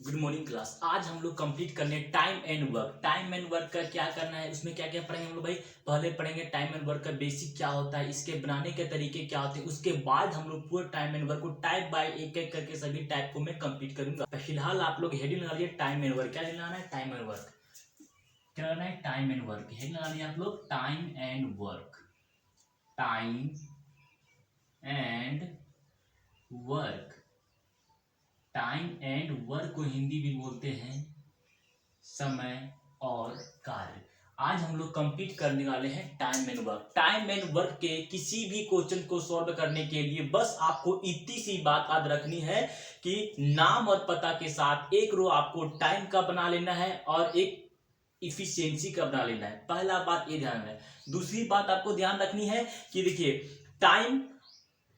Good morning class. आज हम लोग कंप्लीट करने time and work. Time and work का क्या करना है, उसमें क्या क्या पढ़ेंगे हम लोग भाई। पहले पढ़ेंगे टाइम एंड वर्क का बेसिक क्या होता है, इसके बनाने के तरीके क्या होते हैं। उसके बाद हम लोग पूरे टाइम एंड वर्क को टाइप बाय एक एक करके सभी टाइप को मैं कंप्लीट करूंगा। फिलहाल आप लोग हेडिंग लगा लीजिए टाइम एंड वर्क। क्या लगाना है, टाइम एंड वर्क। क्या लगाना है, टाइम एंड वर्क। हेडिंग लगा लिया आप लोग time and work. Time and work. Time and work को हिंदी भी बोलते हैं समय और कार्य। आज हम लोग कंप्लीट करने वाले हैं time and work. Time and work के किसी भी क्वेश्चन को सॉल्व करने के लिए बस आपको इतनी सी बात याद रखनी है कि नाम और पता के साथ एक रो आपको टाइम का बना लेना है और एक इफिशियंसी का बना लेना है। पहला बात ये ध्यान है। दूसरी बात आपको ध्यान रखनी है कि देखिए टाइम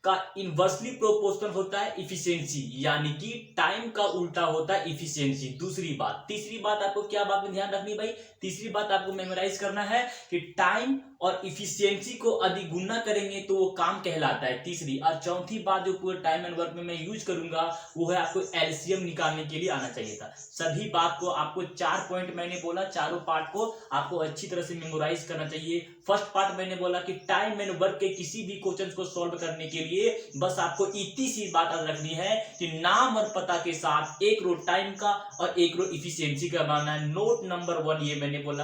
का इनवर्सली प्रोपोर्शनल होता है इफिशियंसी, यानी कि टाइम का उल्टा होता है इफिशियंसी। दूसरी बात। तीसरी बात आपको क्या बात में ध्यान रखनी भाई, तीसरी बात आपको मेमोराइज करना है कि टाइम और इफिशियंसी को यदि गुना करेंगे तो वो काम कहलाता है, तीसरी। और चौथी बात जो पूरे टाइम एंड वर्क में मैं यूज करूंगा वो है आपको एलसीएम निकालने के लिए आना चाहिए था। सभी बात को आपको 4 पॉइंट मैंने बोला, चारों पार्ट को आपको अच्छी तरह से मेमोराइज करना चाहिए। फर्स्ट पार्ट मैंने बोला कि टाइम एंड वर्क के किसी भी क्वेश्चन को सॉल्व करने के लिए बस आपको इतनी सी बात याद रखनी है कि नाम और पता के साथ एक रो टाइम का और एक रो इफिशियंसी का बनाना है। नोट नंबर 1 ये मैंने बोला।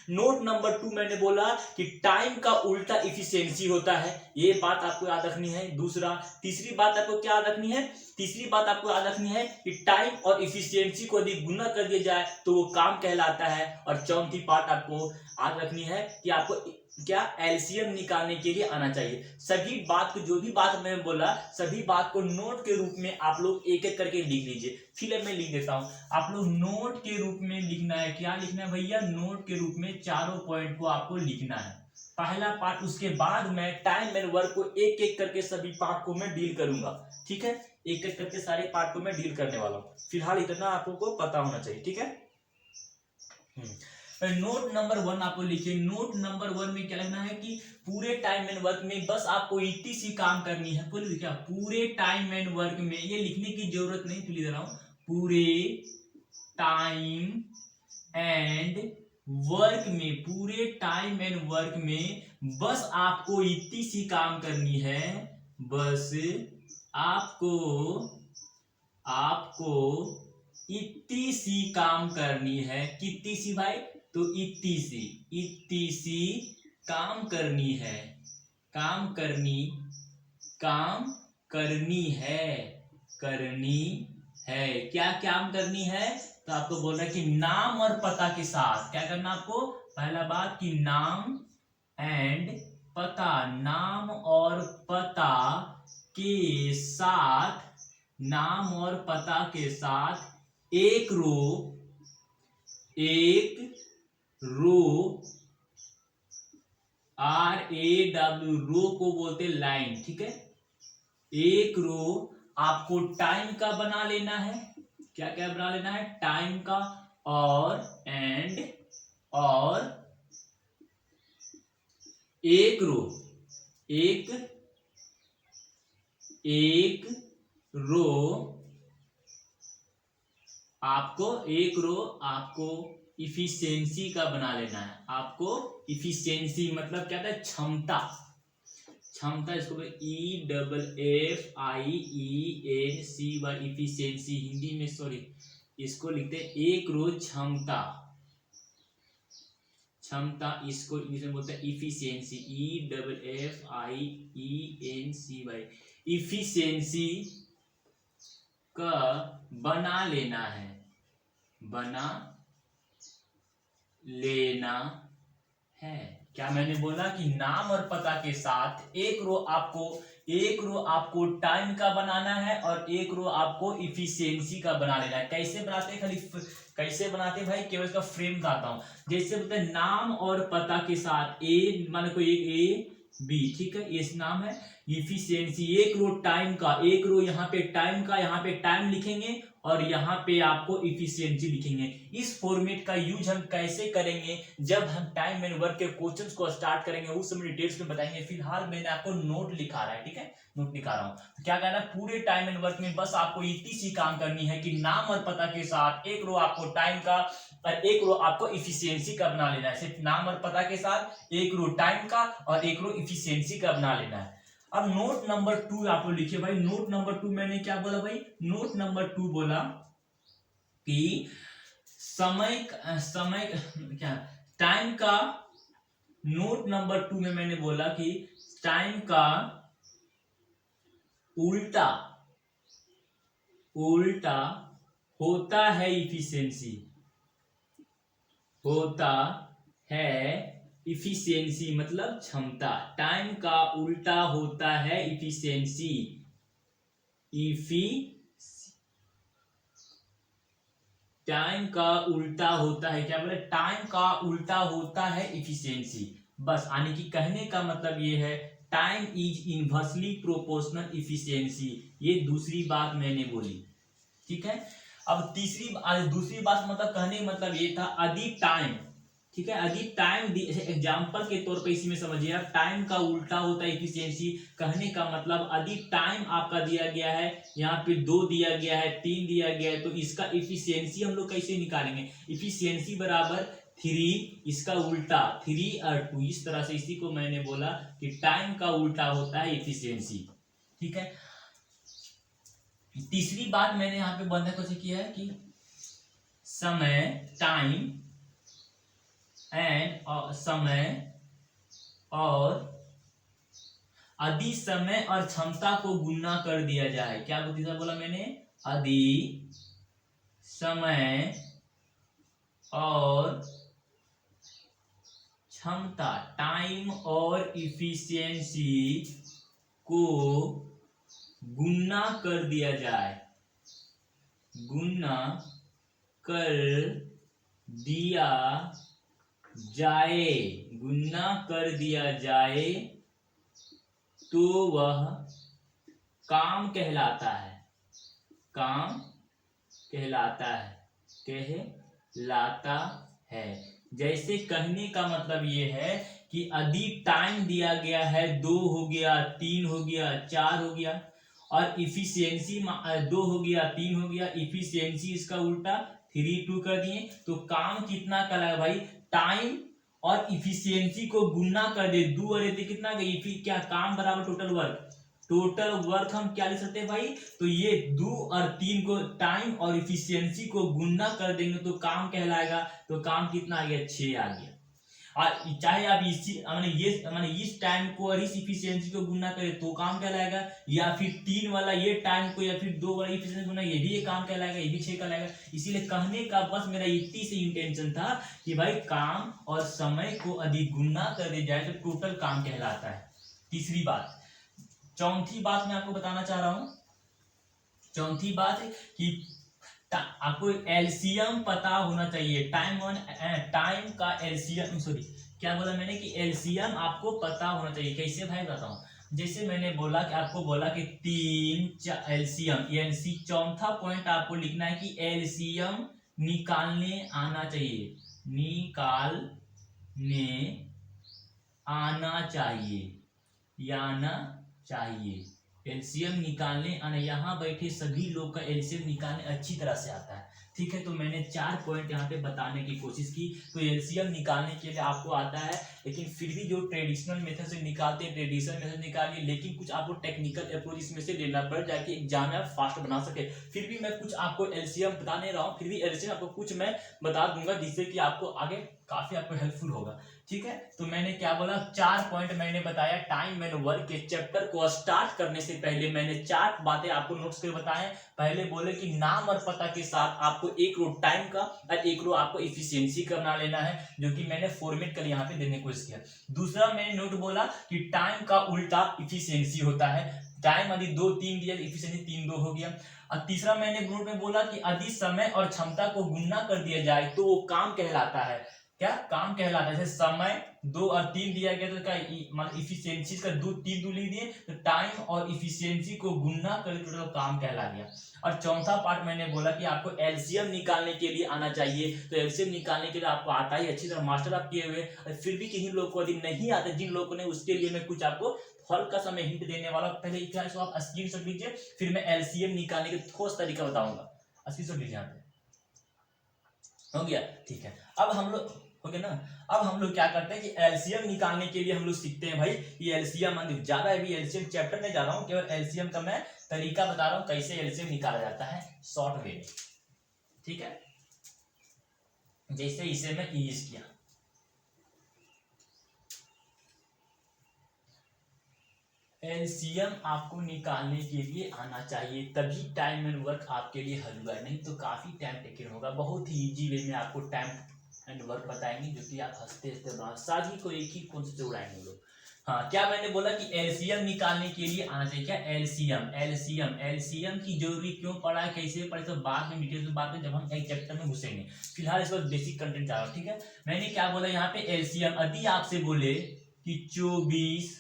नोट नंबर 2 मैंने बोला कि टाइम का उल्टा इफिशियंसी होता है, ये बात आपको याद रखनी है। दूसरा, तीसरी बात आपको क्या याद रखनी है, तीसरी बात आपको याद रखनी है कि टाइम और इफिशियंसी को यदि गुना कर दिया जाए तो वो काम कहलाता है। और चौथी बात आपको याद रखनी है कि आपको क्या एलसीएम निकालने के लिए आना चाहिए। सभी बात को, जो भी बात मैंने बोला, सभी बात को नोट के रूप में आप लोग एक एक करके लिख लीजिए। फिर मैं लिख देता हूं। आप लोग नोट के रूप में लिखना है, क्या लिखना है भैया, नोट के रूप में चारों पॉइंट को आपको लिखना है, पहला पार्ट। उसके बाद मैं टाइम एंड वर्क को एक एक करके सभी पार्ट को मैं डील करूंगा, ठीक है। एक एक करके सारे पार्ट को मैं डील करने वाला हूं। फिलहाल इतना आपको पता होना चाहिए, ठीक है। नोट नंबर 1 आपको लिखिए। नोट नंबर 1 में क्या लिखना है कि पूरे टाइम एंड वर्क में बस आपको इतनी सी काम करनी है। बोलिए क्या, पूरे टाइम एंड वर्क में, ये लिखने की जरूरत नहीं, तो लिख दे रहा हूं, पूरे टाइम एंड वर्क में, पूरे टाइम एंड वर्क में बस आपको इतनी सी काम करनी है। बस आपको आपको इतनी सी काम करनी है। कितनी सी भाई, तो इतनी सी काम करनी है। काम करनी है, करनी है। क्या काम करनी है, तो आपको बोल रहा है कि नाम और पता के साथ क्या करना आपको। पहला बात कि नाम एंड पता, नाम और पता के साथ, नाम और पता के साथ एक रो RAW, रो को बोलते लाइन, ठीक है। एक रो आपको टाइम का बना लेना है। क्या क्या बना लेना है, टाइम का, और एक रो एक रो आपको इफिशियंसी का बना लेना है। आपको इफिशियंसी मतलब क्या था, क्षमता। क्षमता, इसको EFFIENCY, इफिशियंसी हिंदी में, सॉरी, इसको लिखते हैं एक रो क्षमता। क्षमता, इसको इंग्लिश में बोलते हैं इफिशियंसी, EFFIENCY, इफिशियंसी का बना लेना है, बना लेना है। क्या मैंने बोला कि नाम और पता के साथ एक रो आपको टाइम का बनाना है और एक रो आपको इफिशियंसी का बना लेना है। कैसे बनाते हैं, खाली कैसे बनाते हैं भाई, केवल इसका फ्रेम बताता हूं। जैसे बोलते हैं नाम और पता के साथ, ए मान कोई एक A B, ठीक है, ये नाम है। इफिशियंसी, एक रो टाइम का, एक रो यहाँ पे टाइम का, यहाँ पे टाइम लिखेंगे और यहाँ पे आपको इफिशियंसी लिखेंगे। इस फॉर्मेट का यूज हम कैसे करेंगे जब हम टाइम एंड वर्क के क्वेश्चंस को स्टार्ट करेंगे, उस समय डिटेल्स में बताएंगे। फिलहाल मैंने आपको नोट लिखा रहा है, ठीक है, नोट लिखा रहा हूं। तो क्या कहना है, पूरे टाइम एंड वर्क में बस आपको इतनी सी काम करनी है कि नाम और पता के साथ एक रो आपको टाइम का और एक रो आपको इफिशियंसी का बना लेना है। सिर्फ नाम और पता के साथ एक रो टाइम का और एक रो इफिशियंसी का बना लेना है। अब नोट नंबर 2 आप लोग लिखिए भाई। नोट नंबर 2 मैंने क्या बोला भाई, नोट नंबर 2 बोला कि समय क्या, टाइम का, नोट नंबर 2 में मैंने बोला कि टाइम का उल्टा होता है इफिशियंसी, होता है इफिशियंसी मतलब क्षमता। टाइम का उल्टा होता है इफिशियंसी, टाइम का उल्टा होता है, क्या बोले, टाइम का उल्टा होता है इफिशियंसी। बस आने की कहने का मतलब ये है, time is inversely proportional efficiency. ये दूसरी बात मैंने बोली, ठीक है। अब दूसरी बात मतलब कहने का मतलब ये था, अधिक टाइम, ठीक है, अधिक टाइम, एग्जांपल के तौर पे इसी में समझिए आप, टाइम का उल्टा होता है इफिशियंसी। कहने का मतलब अधिक टाइम आपका दिया गया है, यहाँ पे 2 दिया गया है, 3 दिया गया है, तो इसका इफिशियंसी हम लोग कैसे निकालेंगे, इफिशियंसी बराबर 3, इसका उल्टा 3 और 2, इस तरह से। इसी को मैंने बोला कि टाइम का उल्टा होता है इफिशियंसी, ठीक है। तीसरी बात मैंने यहाँ पे बंधक कैसे किया है कि समय, टाइम एंड समय और अधि समय और क्षमता को गुना कर दिया जाए। क्या बोला मैंने, अधि समय और क्षमता, टाइम और इफिशियंसी को गुना कर दिया जाए, गुना कर दिया जाए, गुना कर दिया जाए तो वह काम कहलाता है, काम कहलाता है। जैसे कहने का मतलब ये है कि अधिक टाइम दिया गया है, 2 हो गया, 3 हो गया, 4 हो गया, और इफिशियंसी 2 हो गया, 3 हो गया, इफिशियंसी इसका उल्टा 3, 2 कर दिए, तो काम कितना कहलाएगा भाई, टाइम और इफिशियंसी को गुना कर दे, 2 और 3 कितना गई, क्या काम बराबर टोटल वर्क, टोटल वर्क हम क्या लिख सकते हैं भाई, तो ये 2 और 3 को, टाइम और इफिशियंसी को गुना कर देंगे तो काम कहलाएगा। तो काम कितना आ गया, 6 आ गया। और चाहे आप इस टाइम को और इस इफिशियंसी को गुना करें तो काम कहलाएगा, या फिर 3 वाला ये टाइम को या फिर 2 वाला इफिशियंसी गुना, ये भी एक काम कहलाएगा, ये भी 6 कहलाएगा। इसीलिए कहने का बस मेरा इतनी से इंटेंशन था कि भाई काम और समय को अधिक गुना कर दिया जाए तो टोटल काम कहलाता है। तीसरी बात। चौथी बात मैं आपको बताना चाह रहा हूं, चौथी बात कि आपको एलसीएम पता होना चाहिए, टाइम का एलसीएम, सॉरी क्या बोला मैंने कि एलसीएम आपको पता होना चाहिए। कैसे भाई बताऊं, जैसे मैंने बोला कि आपको बोला कि 3 एलसीएम, चौथा पॉइंट आपको लिखना है कि एलसीएम निकालने आना चाहिए, निकालने आना चाहिए, एलसीएम निकालने आना, यहाँ बैठे सभी लोग का एलसीएम निकालने अच्छी तरह से आता है, ठीक है। तो मैंने 4 पॉइंट यहाँ पे बताने की कोशिश की। तो एलसीएम निकालने के लिए आपको आता है, लेकिन फिर भी जो ट्रेडिशनल मेथड से निकालते हैं, ट्रेडिशनल मेथड निकालिए, लेकिन कुछ आपको टेक्निकल अप्रोच इसमें से लेना पड़ जाए कि एग्जाम में फास्ट बना सके। फिर भी मैं कुछ आपको एलसीएम बता नहीं रहा हूँ, फिर भी एलसीएम आपको कुछ मैं बता दूंगा जिससे कि आपको आगे काफी आपको हेल्पफुल होगा, ठीक है। तो मैंने क्या बोला, 4 पॉइंट मैंने बताया। टाइम एंड वर्क के चैप्टर को स्टार्ट करने से पहले मैंने 4 बातें आपको नोट्स करके बताएं। पहले बोले कि नाम और पता के साथ आपको एक रो टाइम का और एक रो आपको इफिशियंसी का बना लेना है, जो कि मैंने फॉर्मेट कर यहाँ पे देने की कोशिश किया। दूसरा मैंने नोट बोला कि टाइम का उल्टा इफिशियंसी होता है, टाइम यदि 2, 3 दिया, इफिशियंसी 3, 2 हो गया। और तीसरा मैंने नोट में बोला कि अधिक समय और क्षमता को गुना कर दिया जाए तो वो काम कहलाता है। क्या काम कहलाता है। जैसे समय 2 और 3 दिया गया तो क्या मतलब इफिशियंसी का 3 दो लिख दिए तो टाइम और इफिशियंसी को गुणा करके टोटल काम कहला गया। और चौथा पार्ट मैंने बोला कि आपको एलसीएम निकालने के लिए आना चाहिए। तो एलसीएम निकालने के लिए आपको आता ही अच्छी तरह मास्टर आप किए हुए, फिर भी किन्हीं लोगों को यदि नहीं आता, जिन लोगों ने, उसके लिए मैं कुछ आपको हल्का सा मैं हिंट देने वाला हूं। पहले क्या इसको आप स्क्रीनशॉट लीजिए, फिर मैं एलसीएम निकालने के ठोस तरीका बताऊंगा। स्क्रीनशॉट लीजिए, यहाँ पे हो गया, ठीक है। अब हम लोग हो गया ना, अब हम लोग क्या करते हैं कि एलसीएम निकालने के लिए हम लोग सीखते हैं भाई ये एलसीएम, ज्यादा अभी एलसीएम चैप्टर में जा रहा हूं, केवल एलसीएम का मैं तरीका बता रहा हूं कैसे एलसीएम निकाला जाता है शॉर्ट वे में, ठीक है। जैसे इसे मैं यूज किया, एलसीएम आपको निकालने के लिए आना चाहिए, तभी टाइम एंड वर्क आपके लिए हल हुआ है, नहीं तो काफी टाइम टेकिंग होगा। बहुत ही इजी वे में आपको टाइम एंड वर्क बताएंगे, जो कि आप हंसते हंसते बना, सभी को एक ही कॉन्सेप्ट से उड़ाएंगे लोग। हाँ, क्या मैंने बोला कि एलसीएम निकालने के लिए आना चाहिए। क्या एलसीएम, एलसीएम एलसीएम की जरूरी क्यों पड़ा है, कैसे पड़े, तो बाद में डिटेल में बात में जब हम एक चैप्टर में घुसेंगे। फिलहाल इस पर बेसिक कंटेंट जा रहा हूँ, ठीक है। मैंने क्या बोला यहाँ पे एलसीएम, यदि आपसे बोले कि 24,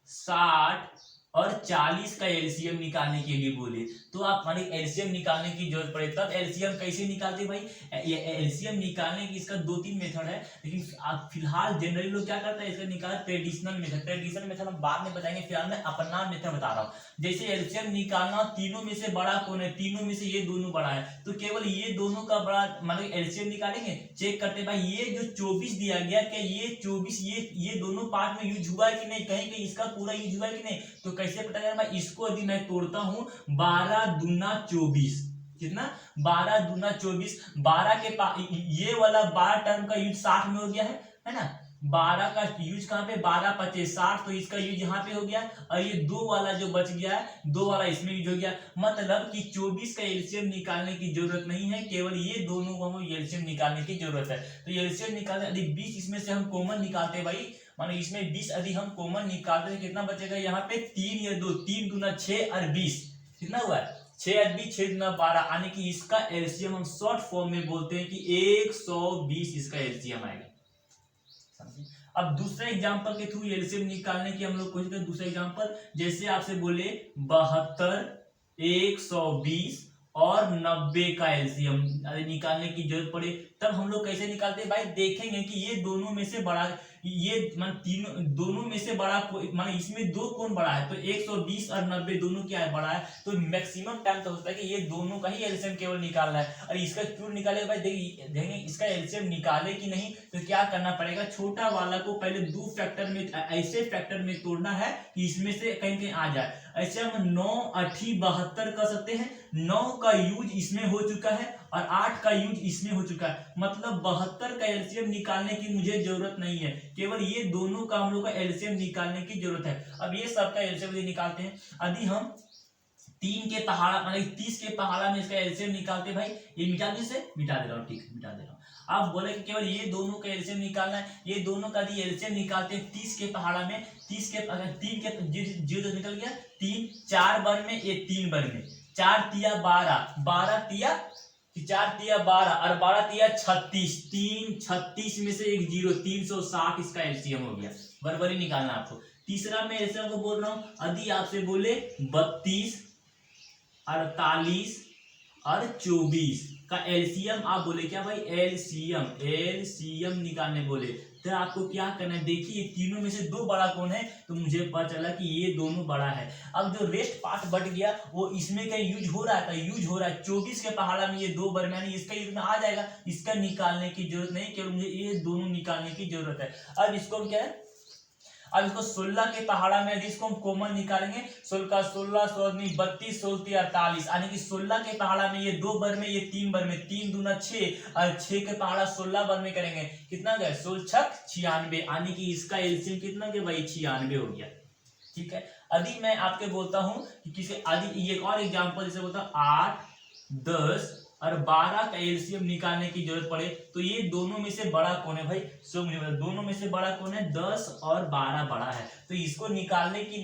60 और 40 का एलसीएम निकालने के लिए बोले, तो आप हमारे एलसीएम निकालने की जरूरत पड़े, तब एलसीएम कैसे निकालते भाई। ये एलसीएम निकालने की इसका 2-3 मेथड है, लेकिन आप फिलहाल जनरली लोग क्या करते हैं, इसका निकाल ट्रेडिशनल मेथड। ट्रेडिशनल मेथड हम बाद में बताएंगे, फिलहाल मैं अपना मेथड बता रहा हूँ। जैसे एलसीएम निकालना, तीनों में से बड़ा कौन है, तीनों में से ये दोनों बड़ा है, तो केवल ये दोनों का बड़ा मतलब एलसीएम निकालेंगे। चेक करते भाई ये जो 24 दिया गया, क्या ये 24 ये दोनों पार्ट में यूज हुआ है कि नहीं, कहीं कहीं इसका पूरा यूज हुआ है कि नहीं। तो कैसे पता चला भाई, इसको यदि मैं तोड़ता हूं 12 दूना 24, कितना 12 दूना 24, 12 के ये वाला 12 टर्म का यूज 60 में हो गया है ना। 12 का यूज कहां पे, 12 पचे 60, तो इसका यूज यहाँ पे हो गया। और ये 2 वाला जो बच गया है, 2 वाला इसमें यूज हो गया। मतलब कि 24 का एलसीएम निकालने की जरूरत नहीं है, केवल ये दोनों को हमें एलसीएम निकालने की जरूरत है। तो एलसीएम निकालने यदि 20 इसमें से हम कॉमन निकालते हैं भाई, मानो इसमें 20 यदि हम कॉमन निकालते हैं, कितना बचेगा यहाँ पे 3 या 2, 3 दूना 6 और 20, कितना हुआ है 6 और 20, 6 दूना 12, यानी कि इसका एलसीएम हम शॉर्ट फॉर्म में बोलते हैं कि 120 इसका एलसीएम आएगा। अब दूसरे एग्जांपल के थ्रू एलसीएम निकालने की हम लोग कोशिश करें। दूसरा एग्जांपल, जैसे आपसे बोले 72, 120 और 90 का एलसीएम निकालने की जरूरत पड़े, तब हम लोग कैसे निकालते हैं भाई, देखेंगे कि ये दोनों में से बड़ा, ये मतलब तीनों दोनों में से बड़ा मतलब इसमें दो कौन बड़ा है, तो 120 और 90 दोनों क्या है, बड़ा है। तो मैक्सिमम टाइम तो होता है कि ये दोनों का ही एलसीएम केवल निकालना है। और इसका क्यों निकाले भाई, देखेंगे इसका एलसीएम निकाले कि नहीं, तो क्या करना पड़ेगा, छोटा वाला को पहले 2 फैक्टर में, ऐसे फैक्टर में तोड़ना है कि इसमें से कहीं कहीं आ जाए। ऐसे हम 9 8 72 कर सकते हैं, 9 का यूज इसमें हो चुका है और 8 का यूज इसमें हो चुका है, मतलब 72 का एलसीएम निकालने की मुझे जरूरत नहीं है, केवल ये दोनों का हम लोग का एलसीएम निकालने की जरूरत है। अब ये सबका एलसीएम निकालते हैं, यदि हम 3 के पहाड़ा मतलब 30 के पहाड़ा में इसका एलसीएम निकालते भाई, ये मिटा दे, से मिटा दे रहा हूँ, ठीक मिटा दे रहा हूँ। आप बोले कि केवल ये दोनों का एलसीएम निकालना है, ये दोनों का यदि एलसीएम निकालते हैं 30 के पहाड़ा में, 30 के अगर 3 के जीरो निकल गया, 3 4 बार में, ये 3 बार में, 4 तिया 12, 12 तिया 4 तिया 12 और 12 तिया 36, 3 36 में से एक जीरो, 360 इसका एलसीएम हो गया। बराबरी निकालना आपको। तीसरा मैं एलसीएम को बोल रहा हूं, यदि आपसे बोले 32, 48 और 24 का एलसीएम, आप बोले क्या भाई, एलसीएम निकालने बोले, तो आपको क्या करना है, देखिए तीनों में से 2 बड़ा कौन है, तो मुझे पता चला कि ये दोनों बड़ा है। अब जो रेस्ट पार्ट बट गया वो इसमें का यूज हो रहा है, यूज हो रहा है 24 के पहाड़ा में, ये 2 बार में, इसका यूज में आ जाएगा, इसका निकालने की जरूरत नहीं, केवल मुझे ये दोनों निकालने की जरूरत है। अब इसको हम क्या है, अब इसको 16 के पहाड़ा में यदि इसको हम कॉमन निकालेंगे, 16 16 32 32 16 48, यानी कि 16 के पहाड़ा में ये 2 बार में, ये 3 बार में, 3 दूना 6 और 6 के पहाड़ा 16 बार में करेंगे, कितना गया 16 6 96, यानी कि इसका एलसीएम कितना गया भाई 96 हो गया। ठीक है, यदि मैं आपके बोलता हूं कि किसी यदि एक और एग्जांपल जैसे बोलता हूं 8 10 और 12 का एलसीएम निकालने की जरूरत पड़े, तो ये दोनों में से बड़ा कौन है भाई, सो मुझे दोनों में से बड़ा कौन है, 10 और 12 बड़ा है। तो इसको निकाले कि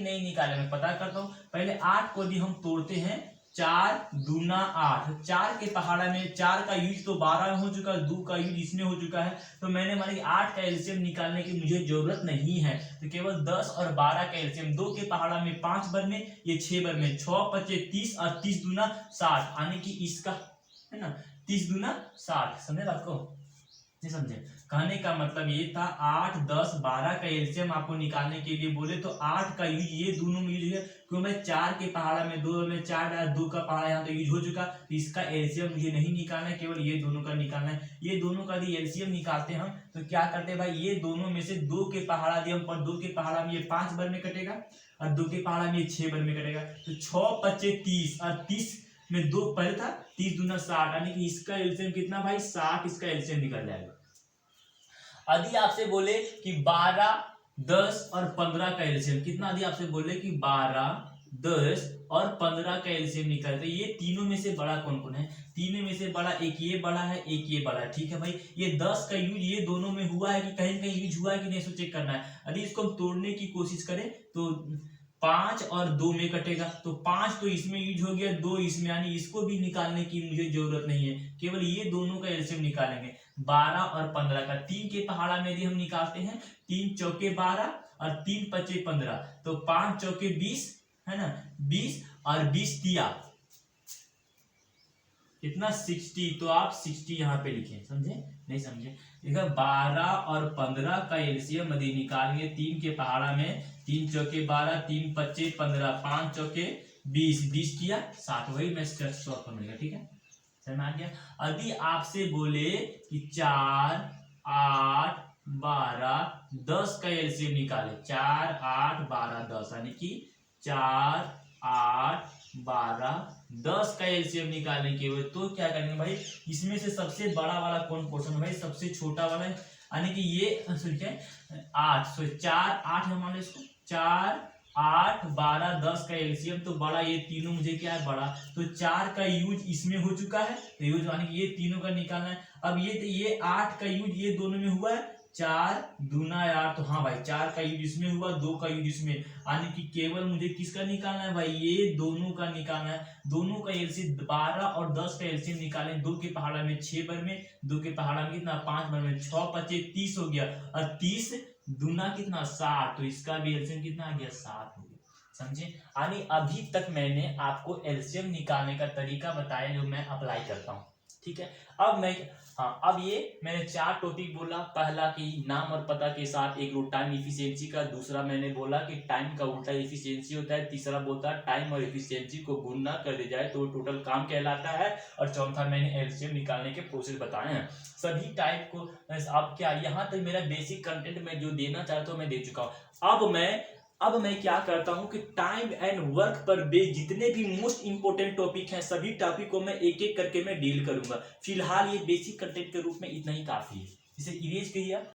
नहीं निकाले, मैं पता करता हूं। पहले 8 को भी हम तोड़ते हैं 4 दूना 8, 4 के पहाड़ा में 4 का यूज तो 12 में हो चुका है, 2 का यूज इसमें हो चुका है, तो मैंने माना कि 8 का एलसीएम निकालने की मुझे जरूरत नहीं है, तो केवल 10 और 12 का एलसीएम, 2 के पहाड़ा में 5 बार में, ये 6 बार में, 6 पचे 30 और 30 दूना 60, यानी कि इसका है ना 30 दूना 60। समझे बात को? नहीं समझे? कहने का मतलब ये था 8, 10, 12 का एलसीएम आपको निकालने के लिए बोले तो 8 का यूज ये दोनों में यूज है, क्यों मैं 4 के पहाड़ा में 2 में 4 डाला, 2 का पहाड़ा यहाँ तो यूज हो चुका, तो इसका एलसीएम मुझे नहीं निकालना है, केवल ये दोनों का निकालना है। ये दोनों का यदि एलसीएम निकालते हैं हम तो क्या करते हैं भाई, ये दोनों में से 2 के पहाड़ा दिए हम, पर 2 के पहाड़ा में ये 5 बार में कटेगा और 2 के पहाड़ा में ये 6 बार में कटेगा, तो 6 पचे 30 और 30 में 2 पहले था, 30 दूना 60, यानी कि इसका एलसीएम कितना भाई 60, इसका एलसीएम निकल जाएगा। यदि आपसे बोले कि 12, 10 और 15 का एलसीएम कितना, यदि आपसे बोले कि 12, 10 और 15 का एलसीएम निकालते, ये तीनों में से बड़ा कौन कौन है? तीनों में से बड़ा एक ये बड़ा है, एक ये बड़ा है, ठीक है भाई। ये 10 का यूज ये दोनों में हुआ है कि कहीं कहीं यूज हुआ है कि नहीं, सो चेक करना है। यदि इसको हम तोड़ने की कोशिश करें तो 5 और 2 में कटेगा, तो 5 तो इसमें यूज हो गया, 2 इसमें, यानी इसको भी निकालने की मुझे जरूरत नहीं है, केवल ये दोनों का एलसीएम निकालेंगे। 12 और 15 का 3 के पहाड़ा में यदि हम निकालते हैं, 3 चौके 12 और 3 पचे 15, तो 5 चौके 20 है ना, 20 और 20 तिया कितना 60, तो आप 60 यहाँ पे लिखें। समझे? नहीं समझे? देखो 12 और 15 का एलसीएम यदि निकालेंगे 3 के पहाड़ा में, 3 चौके 12, 3 पच्चे 15, 5 चौके 20, 20 किया 60, वही मैं शॉर्ट फॉर्म लिखा, ठीक है, समझ में आ गया। यदि आपसे बोले कि 4, 8, 12, 10 का एलसीएम निकाले, 4, 8, 12, 10, यानी कि 4, 8, 12, 10 का एलसीएम निकालने के हुए तो क्या करेंगे भाई, इसमें से सबसे बड़ा वाला कौन पोर्शन भाई, सबसे छोटा वाला है, यानी कि ये 8, 4, 8 है, मान लो इसको 4, 8, 12, 10 का एलसीएम, तो बड़ा ये तीनों मुझे क्या है बड़ा, तो 4 का यूज इसमें हो चुका है, तो यूज यानी कि ये तीनों का निकालना है। अब ये 8 का यूज ये दोनों में हुआ है, 4 दूना 8, तो हाँ भाई 4 का यूज इसमें हुआ, 2 का यूज इसमें, यानी कि केवल मुझे किसका निकालना है भाई, ये दोनों का निकालना है। दोनों का एलसीएम 12 और 10 का एलसीएम निकालें, 2 के पहाड़ा में 6 बार में, 2 के पहाड़ा में कितना 5 बार में, 6 पचे 30 हो गया, और 30 दूना कितना 60, तो इसका भी एलसीएम कितना आ गया 60 हो गया। समझे? यानी अभी तक मैंने आपको एलसीएम निकालने का तरीका बताया जो मैं अप्लाई करता हूँ, ठीक है। अब ये मैंने 4 टॉपिक बोला, पहला कि नाम और पता के साथ एक टाइम इफिशियंसी का, दूसरा मैंने बोला कि टाइम का उल्टा इफिशियंसी होता है, तीसरा बोलता है टाइम और इफिशियंसी को गुणा कर दिया जाए तो टोटल काम कहलाता है, और चौथा मैंने एलसीएम निकालने के प्रोसेस बताए हैं सभी टाइप को। अब क्या यहाँ तक मेरा बेसिक कंटेंट मैं जो देना चाहता हूँ मैं दे चुका हूँ। अब मैं क्या करता हूं कि टाइम एंड वर्क पर बेस्ड जितने भी मोस्ट इंपोर्टेंट टॉपिक हैं सभी टॉपिक को मैं एक एक करके मैं डील करूंगा। फिलहाल ये बेसिक कंटेंट के रूप में इतना ही काफी है, इसे इरेज करिए।